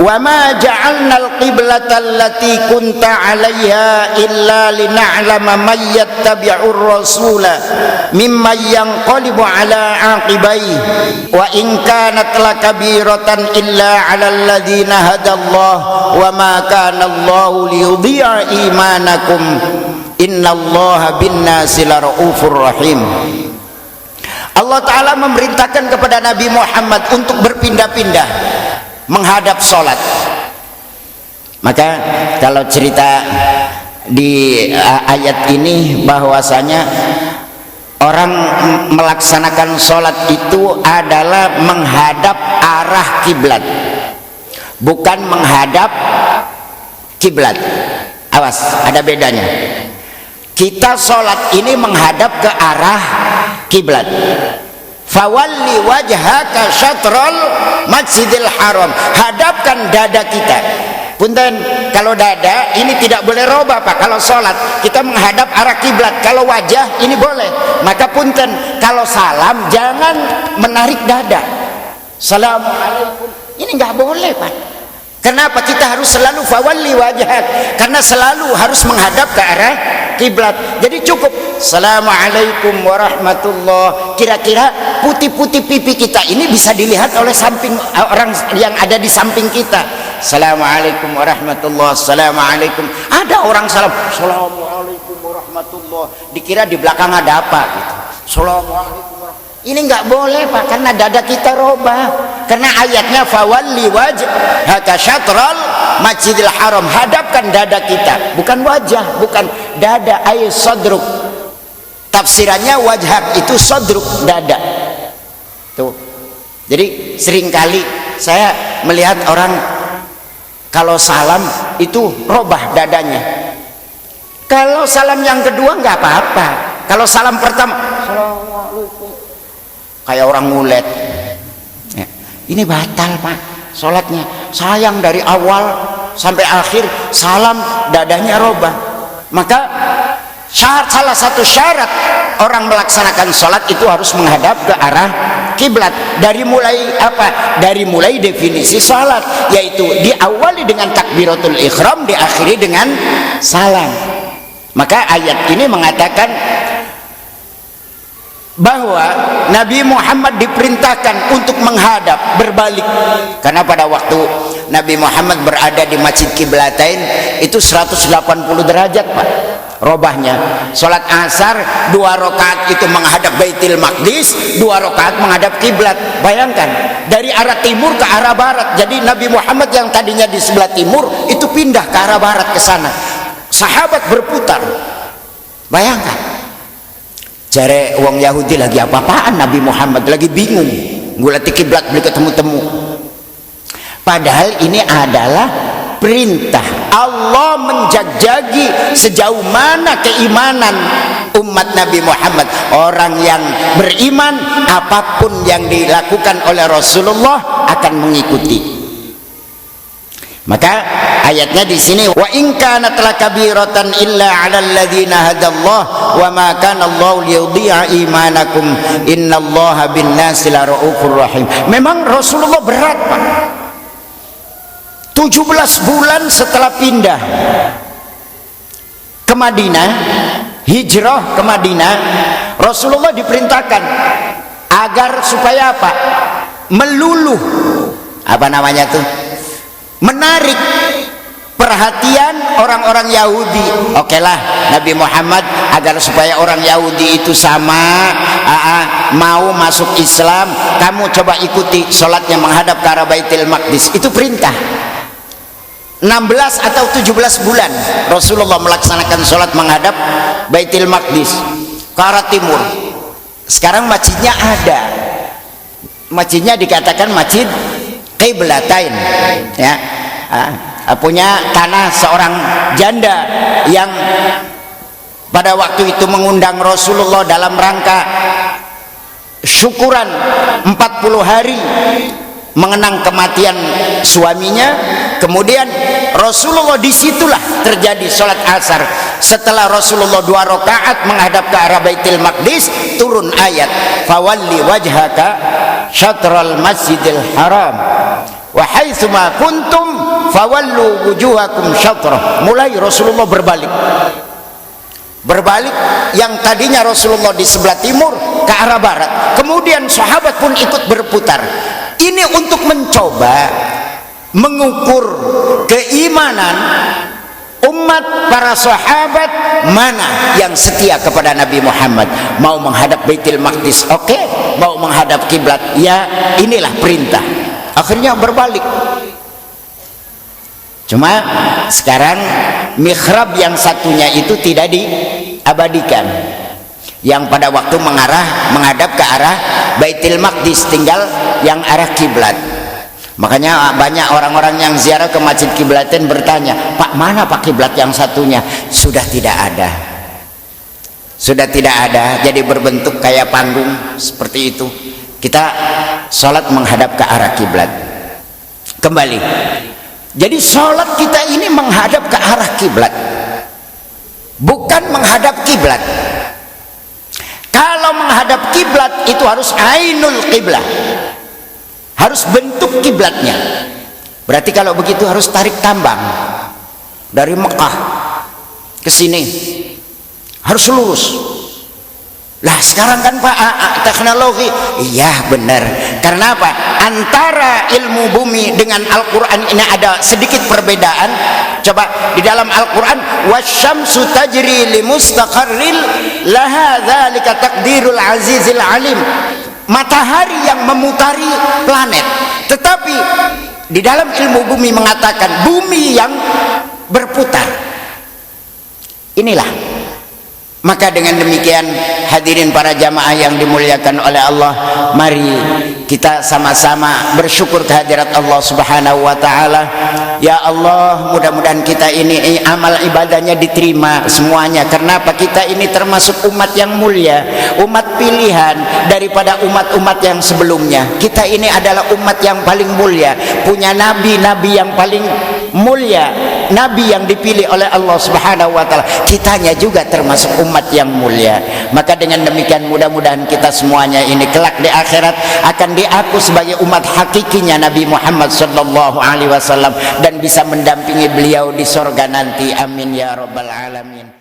wa ma ja'alnal qiblata allati kunta 'alaiha illa lina'lama may yattabi'ur rasula mimman yanqalibu 'ala 'aqibaihi wa in kanat lakabiratan illa 'alal ladzina hadallah wa ma kana Allahu liyudhi'a imanakum innallaha bin-nasi laraufur rahim. Allah Ta'ala memerintahkan kepada Nabi Muhammad untuk berpindah-pindah menghadap sholat. Maka kalau cerita di ayat ini bahwasanya orang melaksanakan sholat itu adalah menghadap arah kiblat, bukan menghadap kiblat. Awas, ada bedanya. Kita sholat ini menghadap ke arah kiblat. Fawalli wajhaka syatrul masjidil haram, hadapkan dada kita. Punten, kalau dada ini tidak boleh robah Pak. Kalau sholat kita menghadap arah kiblat, kalau wajah ini boleh. Maka punten, kalau salam jangan menarik dada. Assalamualaikum, ini nggak boleh Pak. Kenapa kita harus selalu fawalli wajhak? Karena selalu harus menghadap ke arah kiblat. Jadi cukup assalamualaikum warahmatullah. Kira-kira putih-putih pipi kita ini bisa dilihat oleh samping orang yang ada di samping kita. Assalamualaikum warahmatullah. Assalamualaikum. Ada orang salam assalamualaikum warahmatullah, dikira di belakang ada apa gitu. Assalamualaikum. Ini nggak boleh Pak, karena dada kita robah. Karena ayatnya fawalli wajhaka syatral masjidil haram, hadapkan dada kita, bukan wajah, bukan dada, ay sadruk. Tafsirannya wajhak itu sadruk, dada. Tuh. Jadi seringkali saya melihat orang kalau salam itu robah dadanya. Kalau salam yang kedua nggak apa-apa. Kalau salam pertama assalamualaikum, kayak orang ngulet ya. Ini batal Pak sholatnya. Sayang, dari awal sampai akhir salam dadanya robah. Maka salah satu syarat orang melaksanakan sholat itu harus menghadap ke arah kiblat. Dari mulai apa? Dari mulai definisi sholat, yaitu diawali dengan takbiratul ihram, diakhiri dengan salam. Maka ayat ini mengatakan bahwa Nabi Muhammad diperintahkan untuk menghadap, berbalik. Karena pada waktu Nabi Muhammad berada di Masjid Qiblatain itu 180 derajat Pak robahnya. Sholat asar 2 rakaat itu menghadap Baitul Maqdis, 2 rakaat menghadap kiblat. Bayangkan, dari arah timur ke arah barat. Jadi Nabi Muhammad yang tadinya di sebelah timur itu pindah ke arah barat ke sana. Sahabat berputar. Bayangkan, jare wong Yahudi lagi apa-apaan, Nabi Muhammad lagi bingung ngulati kiblat, beli ketemu-temu. Padahal ini adalah perintah Allah menjajagi sejauh mana keimanan umat Nabi Muhammad. Orang yang beriman, apapun yang dilakukan oleh Rasulullah akan mengikuti. Maka ayatnya di sini wa in kanat lakabiratan illa 'alal ladzina hadallah wa ma kana Allahu liyudhi'a imanakum innallaha bin-nasi laraufur rahim. Memang Rasulullah berat Pak. 17 bulan setelah pindah ke Madinah, hijrah ke Madinah, Rasulullah diperintahkan agar supaya apa? Meluluh, apa namanya tuh? Menarik perhatian orang-orang Yahudi. Oke lah, Nabi Muhammad agar supaya orang Yahudi itu sama mau masuk Islam, kamu coba ikuti sholatnya menghadap ke arah Baitul Maqdis. Itu perintah. 16 atau 17 bulan Rasulullah melaksanakan sholat menghadap Baitul Maqdis ke arah timur. Sekarang masjidnya ada, masjidnya dikatakan Masjid Qiblatain ya. Punya tanah seorang janda yang pada waktu itu mengundang Rasulullah dalam rangka syukuran 40 hari mengenang kematian suaminya. Kemudian Rasulullah disitulah terjadi sholat asar. Setelah Rasulullah 2 rakaat menghadap ke arah Baitul Maqdis, turun ayat fawalli wajhaka syatral masjidil haram wa haitsuma kuntum fawallu wujuhakum syatrah. Mulai Rasulullah berbalik yang tadinya Rasulullah di sebelah timur ke arah barat, kemudian sahabat pun ikut berputar. Ini untuk mencoba mengukur keimanan umat para sahabat mana yang setia kepada Nabi Muhammad. Mau menghadap Baitul Maqdis, oke. Mau menghadap kiblat, ya inilah perintah. Akhirnya berbalik. Cuma sekarang mihrab yang satunya itu tidak diabadikan, yang pada waktu menghadap ke arah Baitul Maqdis, tinggal yang arah kiblat. Makanya banyak orang-orang yang ziarah ke Masjid Kiblatain bertanya, Pak, mana Pak kiblat yang satunya? Sudah tidak ada. Sudah tidak ada, jadi berbentuk kayak panggung seperti itu. Kita sholat menghadap ke arah kiblat. Kembali. Jadi sholat kita ini menghadap ke arah kiblat, bukan menghadap kiblat. Kalau menghadap kiblat itu harus ainul kiblat, harus bentuk kiblatnya. Berarti kalau begitu harus tarik tambang dari Mekah ke sini, harus lurus. Lah sekarang kan Pak teknologi, iya benar. Karena apa? Antara ilmu bumi dengan Al-Quran ini ada sedikit perbedaan. Coba di dalam Al-Quran, wasyamsu tajri limustaqarril laha dzalika taqdirul azizil alim. Matahari yang memutari planet, tetapi di dalam ilmu bumi mengatakan bumi yang berputar. Inilah. Maka dengan demikian hadirin para jamaah yang dimuliakan oleh Allah, mari kita sama-sama bersyukur kehadirat Allah Subhanahu wa taala. Ya Allah, mudah-mudahan kita ini amal ibadahnya diterima semuanya. Karena apa? Kita ini termasuk umat yang mulia, umat pilihan daripada umat-umat yang sebelumnya. Kita ini adalah umat yang paling mulia, punya nabi-nabi yang paling mulia, nabi yang dipilih oleh Allah Subhanahu wa taala. Kitanya juga termasuk umat yang mulia. Maka dengan demikian mudah-mudahan kita semuanya ini kelak di akhirat akan diaku sebagai umat hakikinya Nabi Muhammad sallallahu alaihi wasallam dan bisa mendampingi beliau di sorga nanti. Amin ya rabbal alamin.